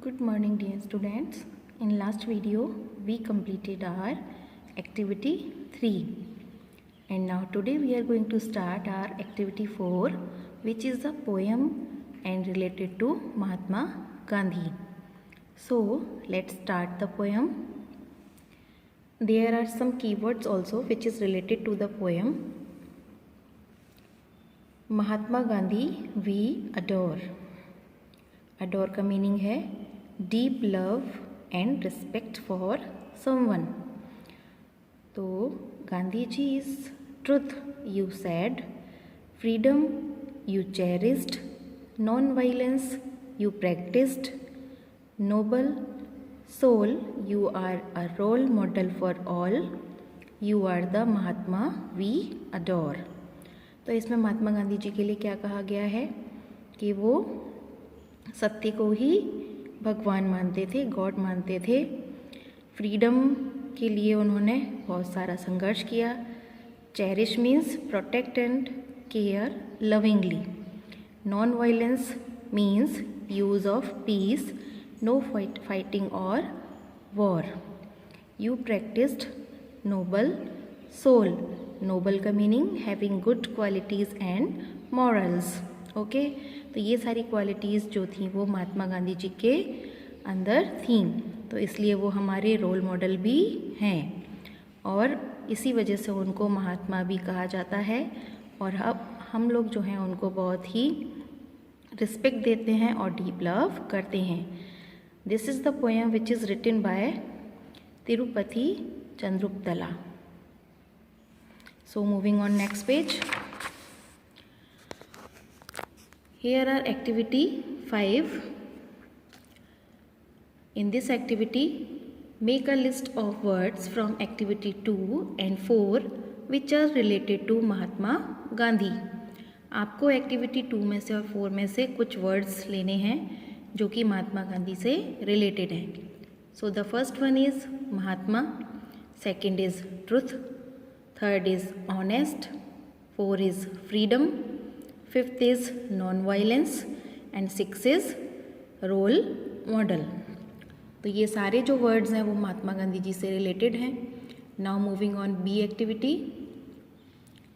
Good morning dear students. In last video we completed our activity 3 and now today we are going to start our activity 4 which is a poem and related to Mahatma Gandhi. So let's start the poem. There are some keywords also which is related to the poem. Mahatma Gandhi we adore. Adore का meaning है deep love and respect for someone. तो Gandhi ji his truth you said, freedom you cherished, non violence you practised, noble soul you are a role model for all, you are the Mahatma we adore. तो इसमें महात्मा गांधी जी के लिए क्या कहा गया है कि वो सत्य को ही भगवान मानते थे, गॉड मानते थे. फ्रीडम के लिए उन्होंने बहुत सारा संघर्ष किया. Cherish means protect and care lovingly. Non violence means use of peace, no fighting और war. You practised noble soul. Noble का meaning having good qualities and morals. Okay, तो ये सारी क्वालिटीज़ जो थी वो महात्मा गांधी जी के अंदर थीं, तो इसलिए वो हमारे रोल मॉडल भी हैं और इसी वजह से उनको महात्मा भी कहा जाता है. और अब हम लोग जो हैं उनको बहुत ही रिस्पेक्ट देते हैं और डीप लव करते हैं. This is the poem which is written by Tirupati Chandrupatla. So moving on next page. Here are activity 5. In this activity, make a list of words from activity 2 and 4 which are related to Mahatma Gandhi. आपको activity 2 में से और 4 में से कुछ words लेने हैं जो कि महात्मा गांधी से related हैं. So the first one is Mahatma, second is truth, third is honest, 4 is freedom, fifth is non violence and six is role model. तो ये सारे जो वर्ड्स हैं वो महात्मा गांधी जी से रिलेटेड हैं. Now moving on B activity.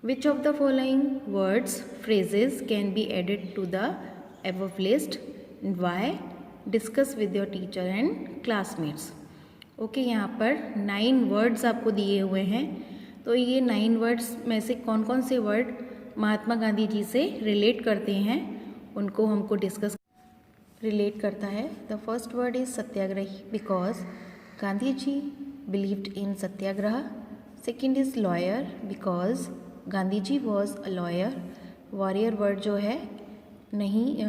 Which of the following words phrases can be added to the above list and why? Discuss with your teacher and classmates. Okay, यहाँ पर 9 वर्ड्स आपको दिए हुए हैं. तो ये 9 वर्ड्स में से कौन कौन से वर्ड महात्मा गांधी जी से रिलेट करते हैं उनको हमको डिस्कस रिलेट करता है. The first word is satyagrahi because Gandhi ji believed in satyagraha. Second is lawyer because Gandhi ji was a lawyer. Warrior word जो है नहीं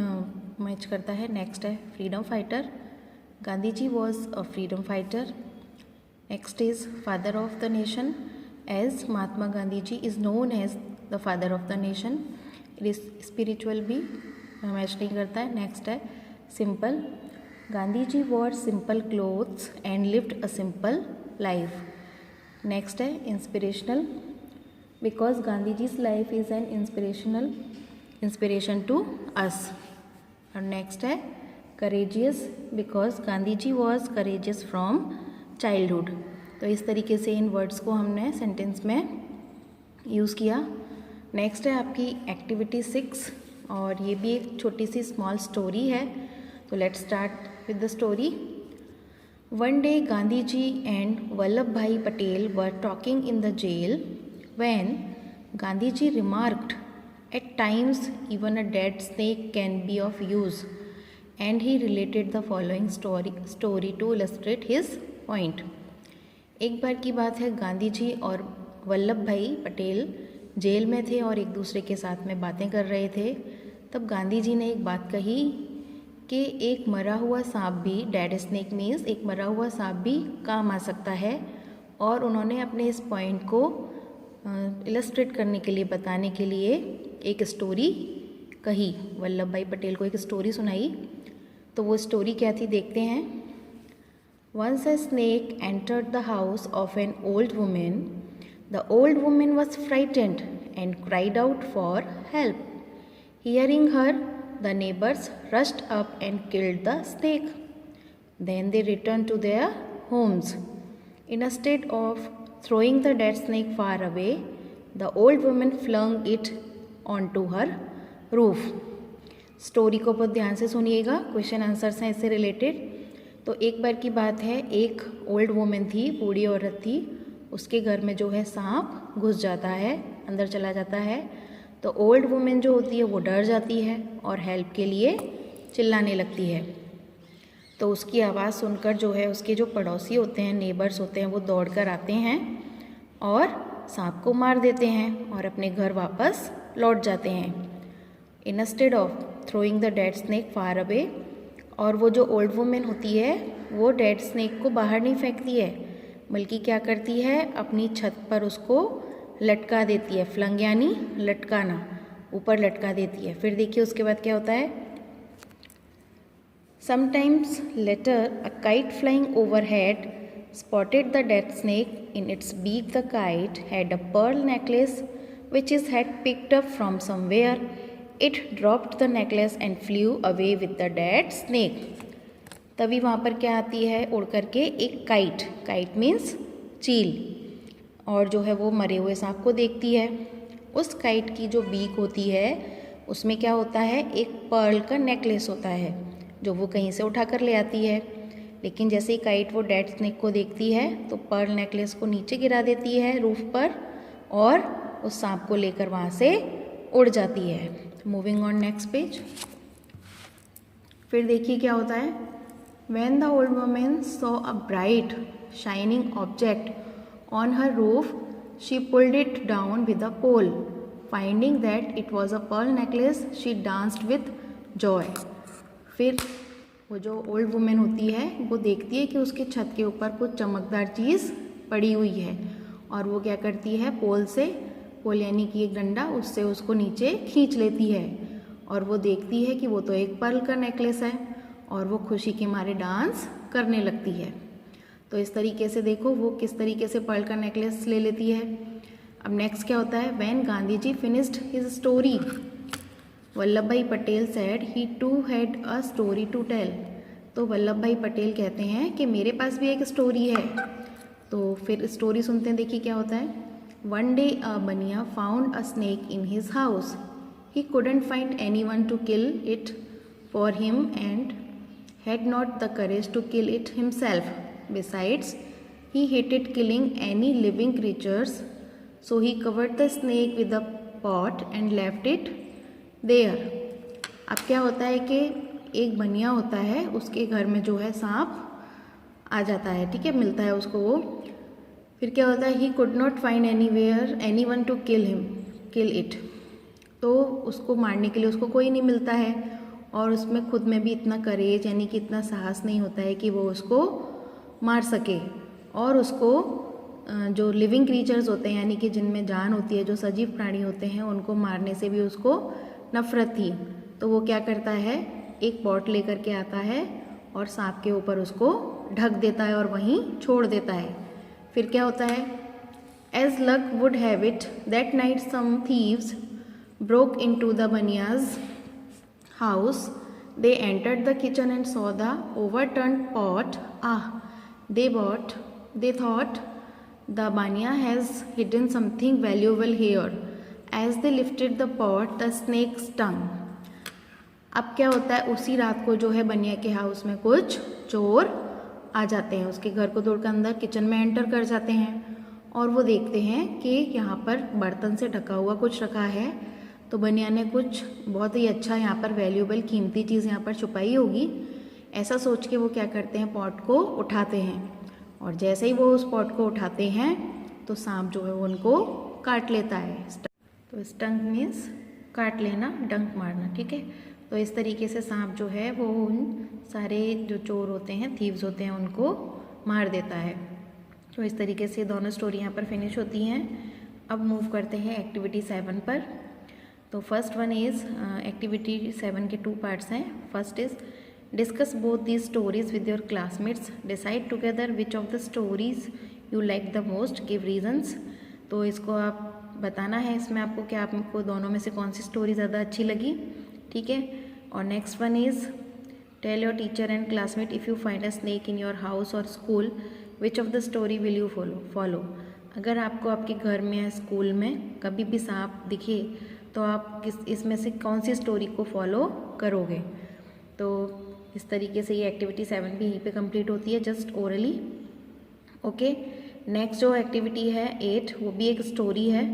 मैच करता है. नेक्स्ट है freedom fighter. Gandhi ji was a freedom fighter. Next is father of the nation as Mahatma Gandhi ji is known as the father of the nation. Spiritual भी match नहीं करता है. नेक्स्ट है simple. Gandhi ji wore simple clothes and lived a simple life. Next है inspirational because Gandhi जी's life is an inspiration to us. और next है courageous because Gandhi ji was courageous from childhood. तो इस तरीके से इन वर्ड्स को हमने सेंटेंस में यूज़ किया. नेक्स्ट है आपकी एक्टिविटी 6 और ये भी एक छोटी सी स्मॉल स्टोरी है. तो let's start with the story. One day Gandhi ji and Vallabh Bhai Patel were talking in the jail when Gandhi ji remarked at times even a dead snake can be of use and he related the following story to illustrate his point. एक बार की बात है, गांधी जी और Vallabh Bhai Patel jail में थे और एक दूसरे के साथ में बातें कर रहे थे. तब गांधी जी ने एक बात कही कि एक मरा हुआ सांप भी, डेड स्नेक मीन्स एक मरा हुआ सांप भी काम आ सकता है. और उन्होंने अपने इस पॉइंट को इलस्ट्रेट करने के लिए, बताने के लिए एक स्टोरी कही. वल्लभ भाई पटेल को एक स्टोरी सुनाई. तो वो स्टोरी क्या थी देखते हैं. Once a snake entered the house of an old woman. The old woman was frightened and cried out for help. Hearing her, the neighbors rushed up and killed the snake. Then they returned to their homes. Instead of throwing the dead snake far away, the old woman flung it onto her roof. Story को बहुत ध्यान से सुनिएगा, question answers हैं इससे related. तो एक बार की बात है, एक ओल्ड वुमेन थी, बूढ़ी औरत थी, उसके घर में जो है सांप घुस जाता है, अंदर चला जाता है। तो ओल्ड वुमेन जो होती है वो डर जाती है और हेल्प के लिए चिल्लाने लगती है। तो उसकी आवाज़ सुनकर जो है उसके जो पड़ोसी होते हैं, नेबर्स होते हैं, वो दौड़ कर आते हैं और सांप को मार देते हैं और अपने घर वापस लौट जाते हैं। Instead of throwing the dead snake far away, और वो जो ओल्ड वुमेन होती है वो डेड स्नेक को बाहर नहीं फेंकती है, बल्कि क्या करती है, अपनी छत पर उसको लटका देती है। फ्लंग यानी लटकाना, ऊपर लटका देती है। फिर देखिए उसके बाद क्या होता है। Sometimes letter a kite flying overhead spotted the dead snake. In its beak the kite had a pearl necklace which it had picked up from somewhere. It dropped the necklace and flew away with the dead snake. तभी वहाँ पर क्या आती है उड़ करके एक kite, kite means चील, और जो है वो मरे हुए सांप को देखती है। उस काइट की जो बीक होती है उसमें क्या होता है, एक पर्ल का नेकलेस होता है जो वो कहीं से उठा कर ले आती है। लेकिन जैसे ही काइट वो डेड स्नेक को देखती है तो पर्ल नेकलेस को नीचे गिरा देती है रूफ पर और उस सांप को लेकर वहाँ से उड़ जाती है। Moving on next page. फिर देखिए क्या होता है। When the old woman saw a bright shining object on her roof she pulled it down with a pole. Finding that it was a pearl necklace she danced with joy. फिर वो जो old women होती है वो देखती है कि उसके छत के ऊपर कुछ चमकदार चीज़ पड़ी हुई है और वो क्या करती है, पोल से, पोल यानी कि एक डंडा, उससे उसको नीचे खींच लेती है और वो देखती है कि वो तो एक पर्ल का नेकलेस है और वो खुशी के मारे डांस करने लगती है। तो इस तरीके से देखो वो किस तरीके से पर्ल का नेकलेस ले लेती है। अब नेक्स्ट क्या होता है। When Gandhi ji finished his story Vallabh Bhai Patel said he too had a story to tell. तो वल्लभ भाई पटेल कहते हैं कि मेरे पास भी एक स्टोरी है। तो फिर स्टोरी सुनते हैं, देखिए क्या होता है। One day a bania found a snake in his house. He couldn't find anyone to kill it for him and had not the courage to kill it himself. Besides he hated killing any living creatures, so he covered the snake with a pot and left it there. अब क्या होता है कि एक बनिया होता है, उसके घर में जो है सांप आ जाता है, ठीक है, मिलता है उसको वो। फिर क्या होता है, he could not find anywhere anyone to kill it. तो उसको मारने के लिए उसको कोई नहीं मिलता है और उसमें खुद में भी इतना करेज यानी कि इतना साहस नहीं होता है कि वो उसको मार सके। और उसको जो लिविंग क्रीचर्स होते हैं यानी कि जिनमें जान होती है, जो सजीव प्राणी होते हैं, उनको मारने से भी उसको नफरत थी। तो वो क्या करता है, एक पॉट लेकर के आता है और सांप के ऊपर उसको ढक देता है और वहीं छोड़ देता है। फिर क्या होता है। As luck would have it that night some thieves broke into the bania's house. They entered the kitchen and saw the overturned pot. They thought the baniya has hidden something valuable here. As they lifted the pot, the snake stung. अब क्या होता है, उसी रात को जो है बनिया के हाउस में कुछ चोर आ जाते हैं, उसके घर को तोड़कर अंदर किचन में एंटर कर जाते हैं और वो देखते हैं कि यहाँ पर बर्तन से ढका हुआ कुछ रखा है। तो बनिया ने कुछ बहुत ही अच्छा यहाँ पर वैल्यूएबल कीमती चीज़ यहाँ पर छुपाई होगी, ऐसा सोच के वो क्या करते हैं, पॉट को उठाते हैं और जैसे ही वो उस पॉट को उठाते हैं तो सांप जो है वो उनको काट लेता है। तो स्टंग मीन्स काट लेना, डंक मारना, ठीक है। तो इस तरीके से सांप जो है वो उन सारे जो चोर होते हैं, थीव्स होते हैं, उनको मार देता है। तो इस तरीके से दोनों स्टोरी यहाँ पर फिनिश होती हैं। अब मूव करते हैं एक्टिविटी 7 पर। तो फर्स्ट वन इज़ एक्टिविटी 7 के 2 पार्ट्स हैं। First is discuss both the stories with your classmates. Decide together which of the stories you like the most, give reasons. तो इसको आप बताना है इसमें आपको कि आपको दोनों में से कौन सी स्टोरी ज़्यादा अच्छी लगी, ठीक है। और next one is tell your teacher and classmate if you find a snake in your house और school which of the story will you follow. अगर आपको आपके घर में या स्कूल में कभी भी सांप दिखे तो आप इसमें से कौन सी स्टोरी को फॉलो करोगे। तो इस तरीके से ये एक्टिविटी 7 भी यहीं पे कंप्लीट होती है, जस्ट ओरली। ओके, नेक्स्ट जो एक्टिविटी है 8, वो भी एक स्टोरी है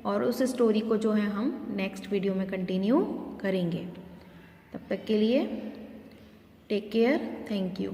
और उस स्टोरी को जो है हम नेक्स्ट वीडियो में कंटिन्यू करेंगे। तब तक के लिए टेक केयर, थैंक यू।